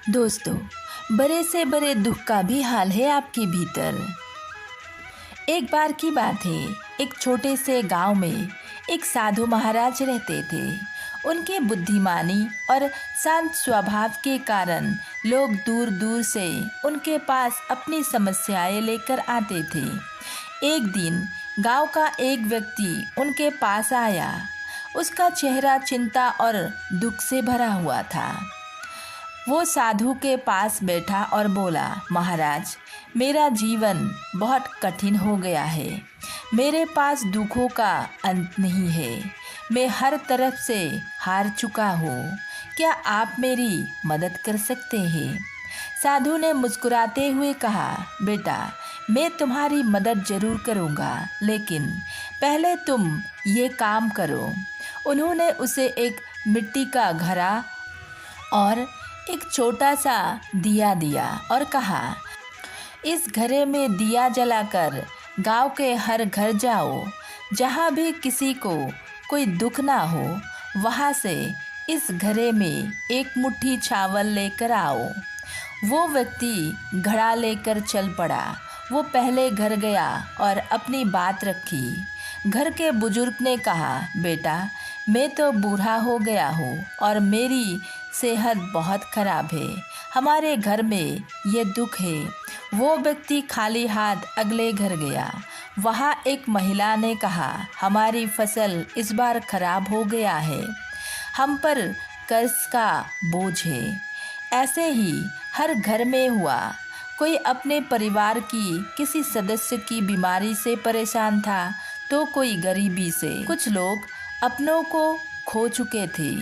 दोस्तों, बड़े से बड़े दुख का भी हाल है आपके भीतर। एक बार की बात है, एक छोटे से गांव में एक साधु महाराज रहते थे। उनके बुद्धिमानी और शांत स्वभाव के कारण लोग दूर दूर से उनके पास अपनी समस्याएं लेकर आते थे। एक दिन गांव का एक व्यक्ति उनके पास आया। उसका चेहरा चिंता और दुख से भरा हुआ था। वो साधु के पास बैठा और बोला, महाराज, मेरा जीवन बहुत कठिन हो गया है। मेरे पास दुखों का अंत नहीं है। मैं हर तरफ से हार चुका हूँ। क्या आप मेरी मदद कर सकते हैं? साधु ने मुस्कुराते हुए कहा, बेटा, मैं तुम्हारी मदद जरूर करूँगा, लेकिन पहले तुम ये काम करो। उन्होंने उसे एक मिट्टी का घड़ा और एक छोटा सा दिया दिया और कहा, इस घड़े में दिया जलाकर गांव के हर घर जाओ। जहाँ भी किसी को कोई दुख ना हो, वहाँ से इस घड़े में एक मुट्ठी चावल लेकर आओ। वो व्यक्ति घड़ा लेकर चल पड़ा। वो पहले घर गया और अपनी बात रखी। घर के बुजुर्ग ने कहा, बेटा, मैं तो बूढ़ा हो गया हूँ और मेरी सेहत बहुत खराब है। हमारे घर में ये दुख है। वो व्यक्ति खाली हाथ अगले घर गया। वहाँ एक महिला ने कहा, हमारी फसल इस बार खराब हो गया है। हम पर कर्ज का बोझ है। ऐसे ही हर घर में हुआ। कोई अपने परिवार की किसी सदस्य की बीमारी से परेशान था, तो कोई गरीबी से। कुछ लोग अपनों को खो चुके थे,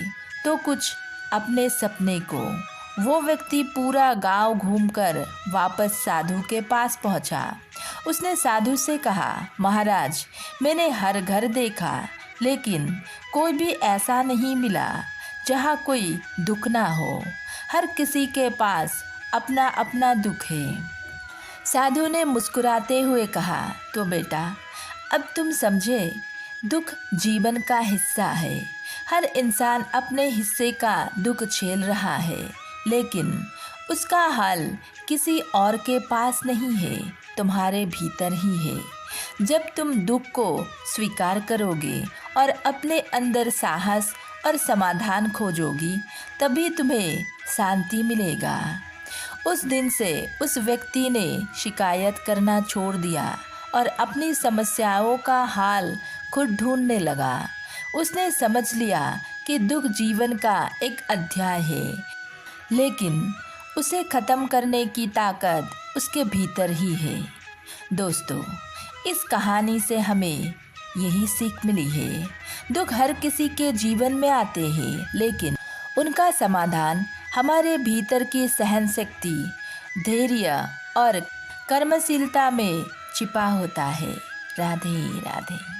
तो कुछ अपने सपने को। वो व्यक्ति पूरा गांव घूमकर वापस साधु के पास पहुंचा। उसने साधु से कहा, महाराज, मैंने हर घर देखा, लेकिन कोई भी ऐसा नहीं मिला जहां कोई दुख ना हो। हर किसी के पास अपना अपना दुख है। साधु ने मुस्कुराते हुए कहा, तो बेटा, अब तुम समझे, दुख जीवन का हिस्सा है। हर इंसान अपने हिस्से का दुख झेल रहा है, लेकिन उसका हल किसी और के पास नहीं है, तुम्हारे भीतर ही है। जब तुम दुख को स्वीकार करोगे और अपने अंदर साहस और समाधान खोजोगी, तभी तुम्हें शांति मिलेगा। उस दिन से उस व्यक्ति ने शिकायत करना छोड़ दिया और अपनी समस्याओं का हल खुद ढूंढने लगा। उसने समझ लिया कि दुख जीवन का एक अध्याय है, लेकिन उसे ख़त्म करने की ताकत उसके भीतर ही है। दोस्तों, इस कहानी से हमें यही सीख मिली है। दुख हर किसी के जीवन में आते हैं, लेकिन उनका समाधान हमारे भीतर की सहन शक्ति, धैर्य और कर्मशीलता में छिपा होता है। राधे राधे।